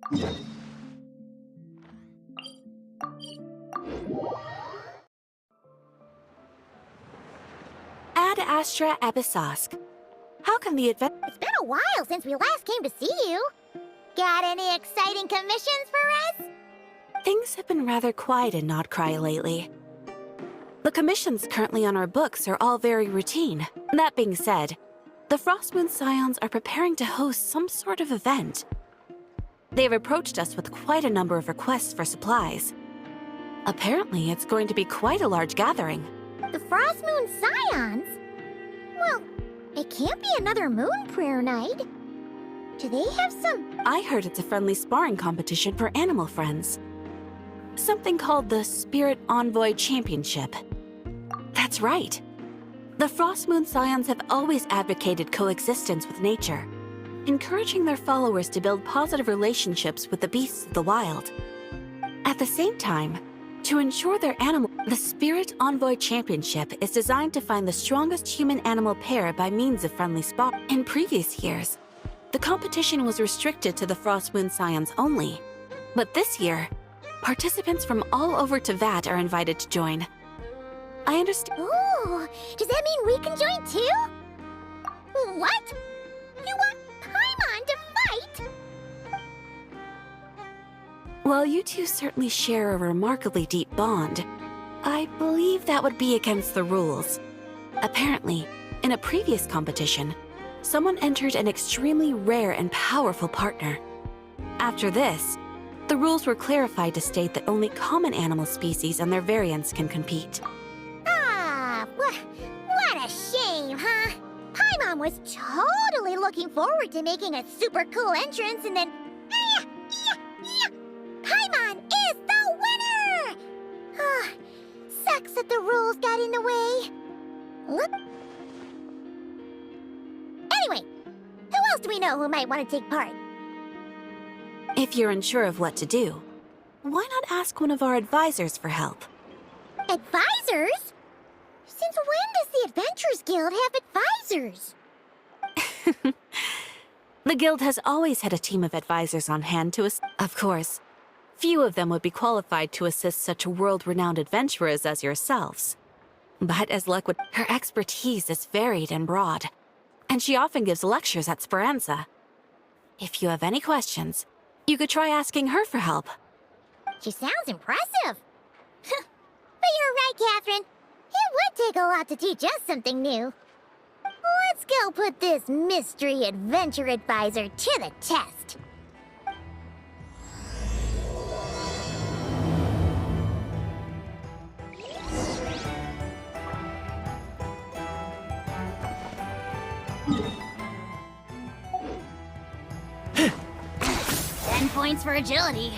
Ad Astra Episosk. How can the advent— It's been a while since we last came to see you. Got any exciting commissions for us? Things have been rather quiet in Nodcry lately. The commissions currently on our books are all very routine. That being said, the Frostmoon Scions are preparing to host some sort of event. They've approached us with quite a number of requests for supplies. Apparently, it's going to be quite a large gathering. The Frostmoon Scions? Well, it can't be another moon prayer night. Do they have some— I heard it's a friendly sparring competition for animal friends. Something called the Spirit Envoy Championship. That's right. The Frostmoon Scions have always advocated coexistence with nature, encouraging their followers to build positive relationships with the beasts of the wild. At the same time, to ensure their the Spirit Envoy Championship is designed to find the strongest human-animal pair by means of friendly spar. In previous years, the competition was restricted to the Frostmoon Scions only. But this year, participants from all over Teyvat are invited to join. I understand— Ooh, does that mean we can join too? What? You want Paimon to fight? While you two certainly share a remarkably deep bond, I believe that would be against the rules. Apparently, in a previous competition, someone entered an extremely rare and powerful partner. After this, the rules were clarified to state that only common animal species and their variants can compete. Ah, what a shame, huh? Paimon was totally looking forward to making a super cool entrance and then— Paimon is the winner! Ah, sucks that the rules got in the way. Look. Anyway, who else do we know who might want to take part? If you're unsure of what to do, why not ask one of our advisors for help? Advisors? Since when does the Adventurers Guild have advisors? The guild has always had a team of advisors on hand to assist. Of course, few of them would be qualified to assist such world-renowned adventurers as yourselves. But as luck would, her expertise is varied and broad, and she often gives lectures at Speranza. If you have any questions, you could try asking her for help. She sounds impressive. But you're right, Catherine. It would take a lot to teach us something new. Let's go put this mystery adventure advisor to the test. Points for agility.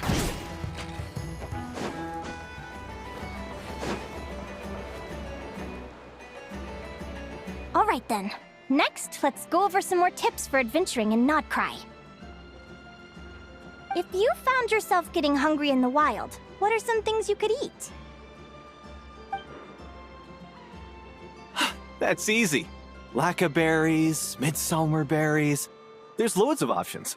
All right then. Next, let's go over some more tips for adventuring in Nodcry. If you found yourself getting hungry in the wild, what are some things you could eat? That's easy. Lacca berries, midsummer berries. There's loads of options.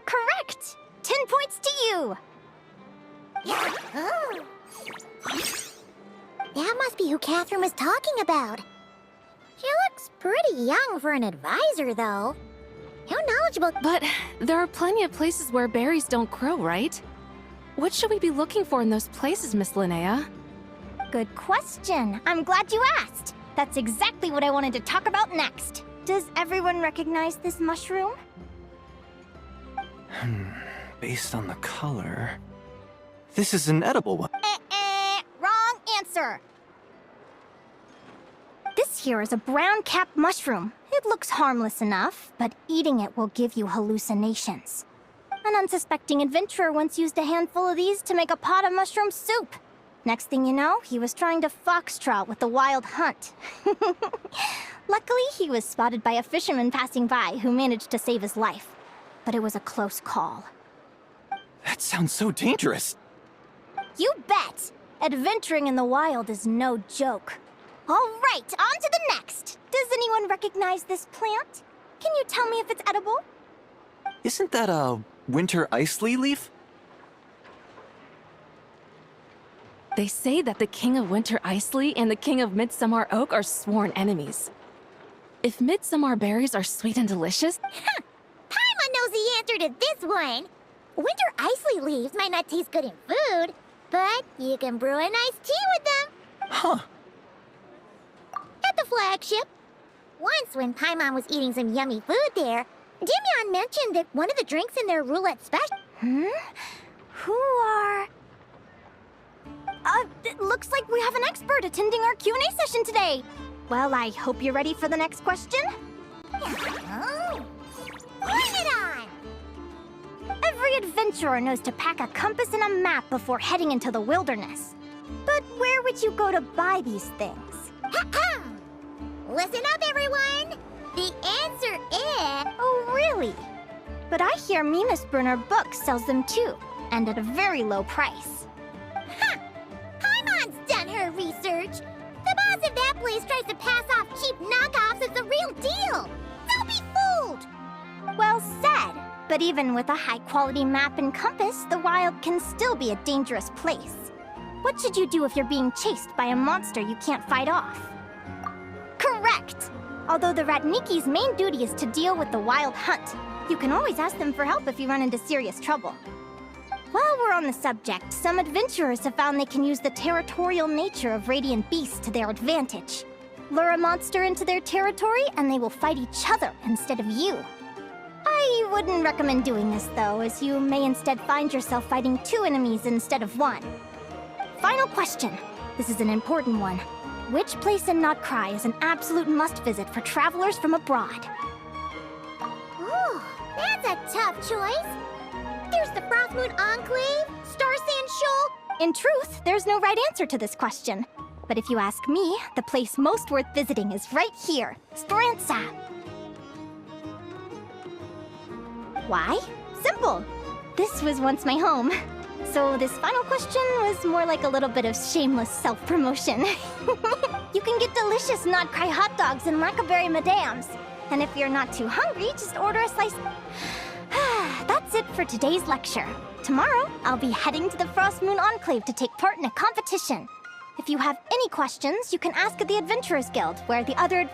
Correct! 10 points to you! Oh. That must be who Catherine was talking about. She looks pretty young for an advisor, though. How knowledgeable— But there are plenty of places where berries don't grow, right? What should we be looking for in those places, Miss Linnea? Good question. I'm glad you asked. That's exactly what I wanted to talk about next. Does everyone recognize this mushroom? Based on the color... This is an edible one. Wrong answer. This here is a brown-capped mushroom. It looks harmless enough, but eating it will give you hallucinations. An unsuspecting adventurer once used a handful of these to make a pot of mushroom soup. Next thing you know, he was trying to foxtrot with the wild hunt. Luckily, he was spotted by a fisherman passing by who managed to save his life. But it was a close call. That sounds so dangerous. You bet! Adventuring in the wild is no joke. All right, on to the next. Does anyone recognize this plant? Can you tell me if it's edible? Isn't that a Winter Icely Leaf? They say that the King of Winter Icely and the King of Midsummer Oak are sworn enemies. If Midsummer berries are sweet and delicious, Paimon knows the answer to this one. Winter Icely leaves might not taste good in food, but you can brew a nice tea with them. Huh. At the flagship. Once when Paimon was eating some yummy food there, Dimyon mentioned that one of the drinks in their roulette special... Who are... it looks like we have an expert attending our Q&A session today. Well, I hope you're ready for the next question. Oh. Bring it on! Every adventurer knows to pack a compass and a map before heading into the wilderness. But where would you go to buy these things? Listen up, everyone! The answer is... Oh, really? But I hear Mimas Brunner Books sells them too, and at a very low price. Ha! Paimon's done her research. The boss of that place tries to pass off cheap knockoffs as the real deal. Don't be fooled! Well said. But even with a high-quality map and compass, the wild can still be a dangerous place. What should you do if you're being chased by a monster you can't fight off? Correct! Although the Ratniki's main duty is to deal with the wild hunt, you can always ask them for help if you run into serious trouble. While we're on the subject, some adventurers have found they can use the territorial nature of radiant beasts to their advantage. Lure a monster into their territory, and they will fight each other instead of you. I wouldn't recommend doing this, though, as you may instead find yourself fighting two enemies instead of one. Final question. This is an important one. Which place in Notcry is an absolute must-visit for travelers from abroad? Ooh, that's a tough choice. There's the Frostmoon Enclave, Star Sand Shoal. In truth, there's no right answer to this question. But if you ask me, the place most worth visiting is right here, Speranza. Why? Simple. This was once my home. So this final question was more like a little bit of shameless self-promotion. You can get delicious Notcry hot dogs and Lackaberry Madams. And if you're not too hungry, just order a slice. That's it for today's lecture. Tomorrow, I'll be heading to the Frostmoon Enclave to take part in a competition. If you have any questions, you can ask at the Adventurers Guild, where the other...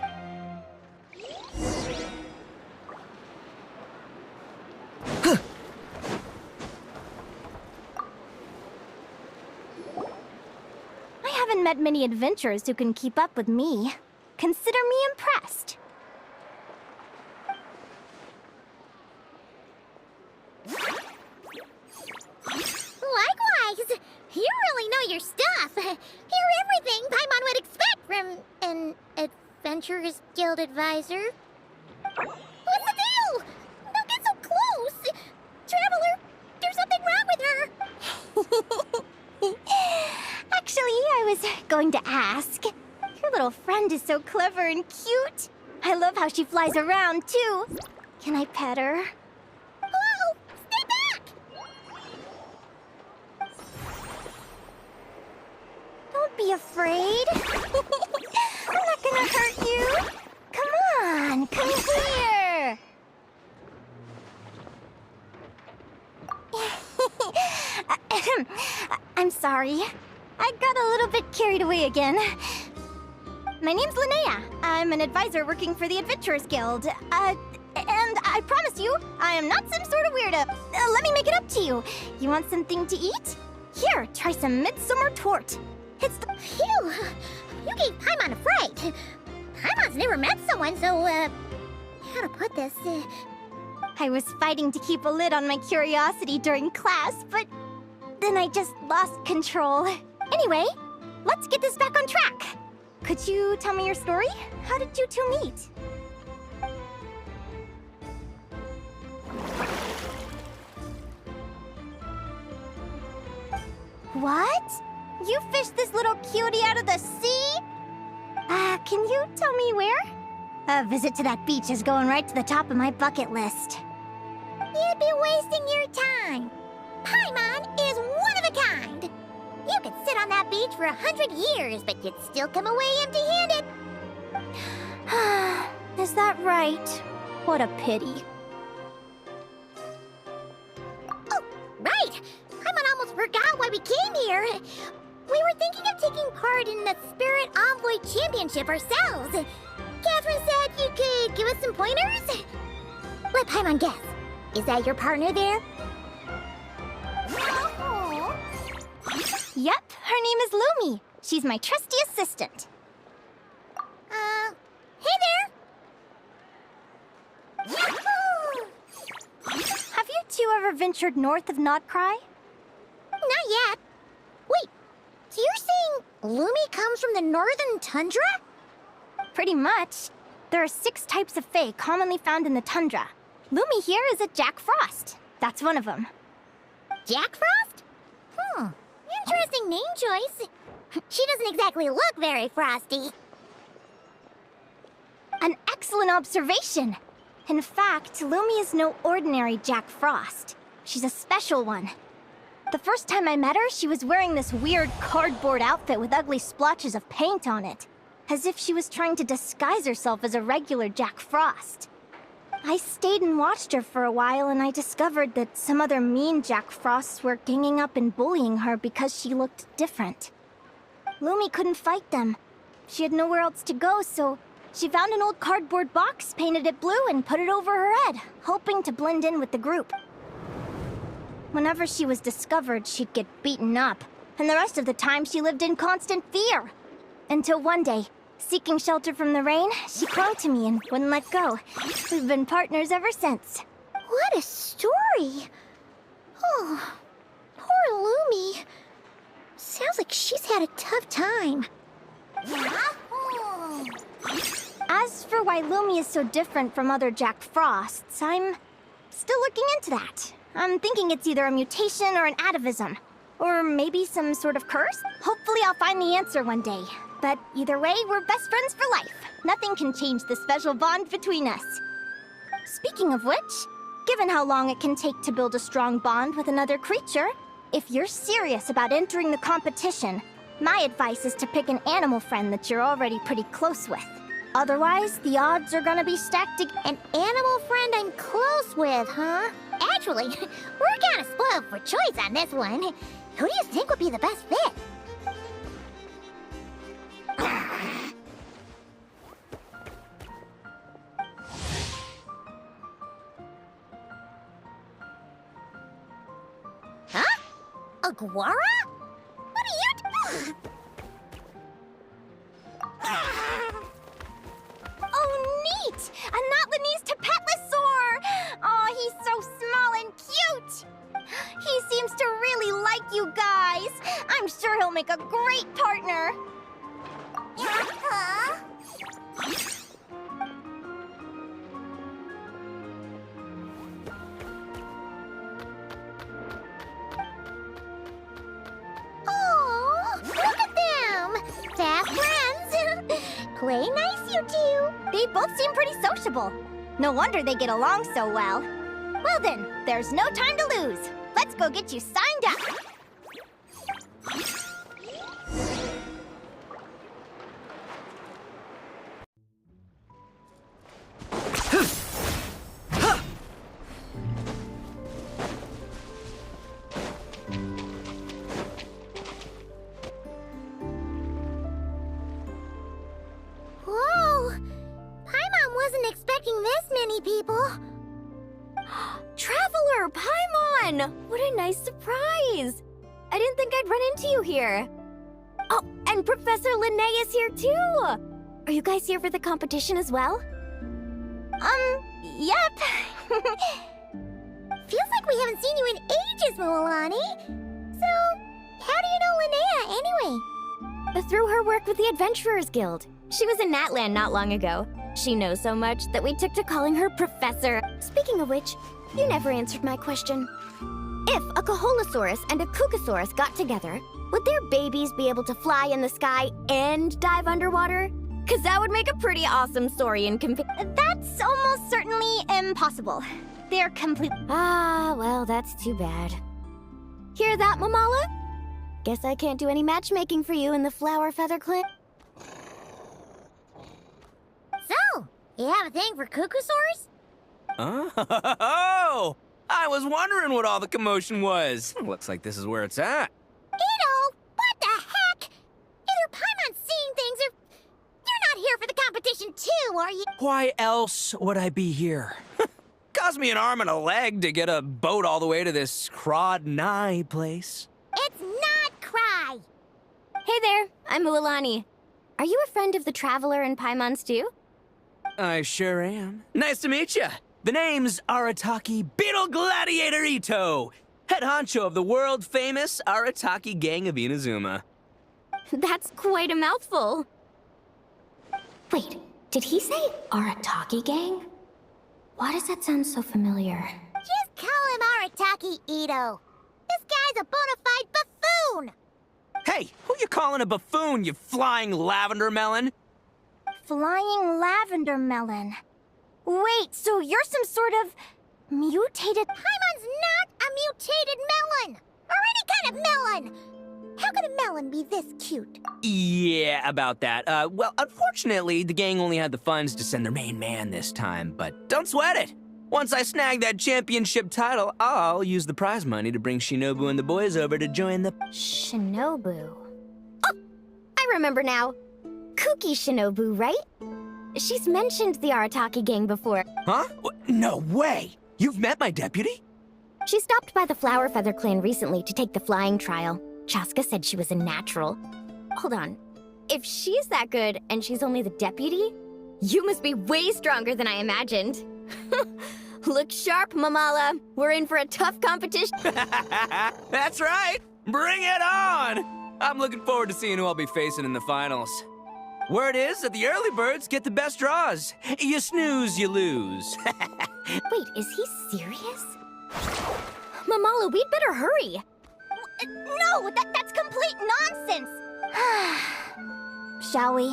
I haven't met many adventurers who can keep up with me. Consider me impressed. Likewise! You really know your stuff. You're everything Paimon would expect from an Adventurers Guild advisor. What's the deal? Don't get so close! Traveler, there's something wrong with her! Actually, I was going to ask. Your little friend is so clever and cute. I love how she flies around, too. Can I pet her? Whoa! Stay back! Don't be afraid. I'm not gonna hurt you. Come on, come here. I'm sorry. I got a little bit carried away again. My name's Linnea. I'm an advisor working for the Adventurers Guild. And I promise you, I am not some sort of weirdo. Let me make it up to you. You want something to eat? Here, try some midsummer tort. It's the... Phew! You gave Paimon a fright. Paimon's never met someone, so, how to put this? I was fighting to keep a lid on my curiosity during class, but then I just lost control. Anyway, let's get this back on track. Could you tell me your story? How did you two meet? What? You fished this little cutie out of the sea? Can you tell me where? A visit to that beach is going right to the top of my bucket list. You'd be wasting your time. Paimon is one of a kind. You could sit on that beach for 100 years, but you'd still come away empty-handed. Is that right? What a pity. almost forgot why we came here. We were thinking of taking part in the Spirit Envoy Championship ourselves. Catherine said you could give us some pointers? Let Paimon guess. Is that your partner there? Yep, her name is Lumi. She's my trusty assistant. Hey there! Yahoo! Have you two ever ventured north of Nodcry? Not yet. Wait, so you're saying Lumi comes from the northern tundra? Pretty much. There are 6 types of Fae commonly found in the tundra. Lumi here is a Jack Frost. That's one of them. Jack Frost? Interesting name choice. She doesn't exactly look very frosty. An excellent observation. In fact, Lumi is no ordinary Jack Frost. She's a special one. The first time I met her, she was wearing this weird cardboard outfit with ugly splotches of paint on it, as if she was trying to disguise herself as a regular Jack Frost. I stayed and watched her for a while, and I discovered that some other mean Jack Frosts were ganging up and bullying her because she looked different. Lumi couldn't fight them. She had nowhere else to go, so she found an old cardboard box, painted it blue, and put it over her head, hoping to blend in with the group. Whenever she was discovered, she'd get beaten up, and the rest of the time she lived in constant fear. Until one day, seeking shelter from the rain, she clung to me and wouldn't let go. We've been partners ever since. What a story! Oh, poor Lumi. Sounds like she's had a tough time. As for why Lumi is so different from other Jack Frosts, I'm still looking into that. I'm thinking it's either a mutation or an atavism. Or maybe some sort of curse? Hopefully I'll find the answer one day. But either way, we're best friends for life. Nothing can change the special bond between us. Speaking of which, given how long it can take to build a strong bond with another creature, if you're serious about entering the competition, my advice is to pick an animal friend that you're already pretty close with. Otherwise, the odds are gonna be stacked An animal friend I'm close with, huh? Actually, we're kinda spoiled for choice on this one. Who do you think would be the best fit? Huh? Aguara? What are you Oh, neat! A Not-Lanese Tapetlosaur! Oh, he's so small and cute! He seems to really like you guys. I'm sure he'll make a great partner. Oh, look at them! Fast friends! Play nice, you two! They both seem pretty sociable. No wonder they get along so well. Well then, there's no time to lose. Let's go get you signed up. Whoa! Paimon wasn't expecting this many people. Traveler, Paimon! What a nice surprise! I didn't think I'd run into you here. Oh, and Professor Linnea is here too! Are you guys here for the competition as well? Yep. Feels like we haven't seen you in ages, Mualani. So, how do you know Linnea anyway? Through her work with the Adventurers Guild. She was in Natland not long ago. She knows so much that we took to calling her Professor. Speaking of which, you never answered my question. If a Caholosaurus and a Kukasaurus got together, would their babies be able to fly in the sky and dive underwater? Cause that would make a pretty awesome Saurian That's almost certainly impossible. They're completely... Ah, well, that's too bad. Hear that, Mamala? Guess I can't do any matchmaking for you in the Flower Feather Clan. So, you have a thing for Kukusaurs? Oh, I was wondering what all the commotion was. Looks like this is where it's at. Ito, what the heck? Either Paimon's seeing things or you're not here for the competition too, are you? Why else would I be here? Cost me an arm and a leg to get a boat all the way to this Crawd-Nye place. It's not Cry. Hey there, I'm Ualani. Are you a friend of the Traveler and Paimon's too? I sure am. Nice to meet you. The name's Arataki Beetle Gladiator Ito, head honcho of the world-famous Arataki Gang of Inazuma. That's quite a mouthful. Wait, did he say Arataki Gang? Why does that sound so familiar? Just call him Arataki Ito. This guy's a bona fide buffoon. Hey, who you calling a buffoon, you flying lavender melon? Flying lavender melon. Wait, so you're some sort of mutated... Paimon's not a mutated melon, or any kind of melon. How could a melon be this cute? Yeah, about that. Well, unfortunately, the gang only had the funds to send their main man this time, but don't sweat it. Once I snag that championship title, I'll use the prize money to bring Shinobu and the boys over to join the... Shinobu. Oh, I remember now. Kuki Shinobu, right? She's mentioned the Arataki Gang before. Huh? No way! You've met my deputy? She stopped by the Flower Feather clan recently to take the flying trial. Chaska said she was a natural. Hold on. If she's that good and she's only the deputy, you must be way stronger than I imagined. Look sharp, Mamala. We're in for a tough competition. That's right! Bring it on! I'm looking forward to seeing who I'll be facing in the finals. Word is that the early birds get the best draws. You snooze, you lose. Wait, is he serious? Mamala, we'd better hurry. No, that's complete nonsense! Shall we?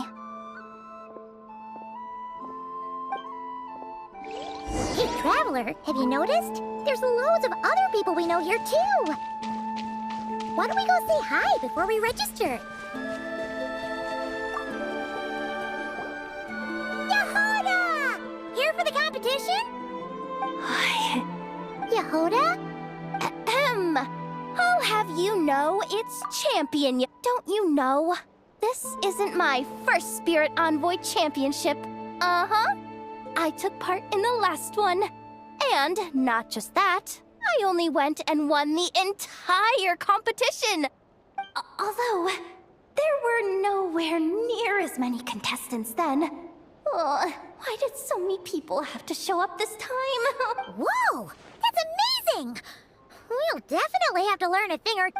Hey, Traveler, have you noticed? There's loads of other people we know here, too. Why don't we go say hi before we register? Yehoda! Here for the competition? Yehoda? Ahem. I'll have you know it's champion. Don't you know? This isn't my first Spirit Envoy Championship. Uh-huh. I took part in the last one. And not just that, I only went and won the entire competition. Although, there were nowhere near as many contestants then. Ugh, why did so many people have to show up this time? Whoa! That's amazing! We'll definitely have to learn a thing or...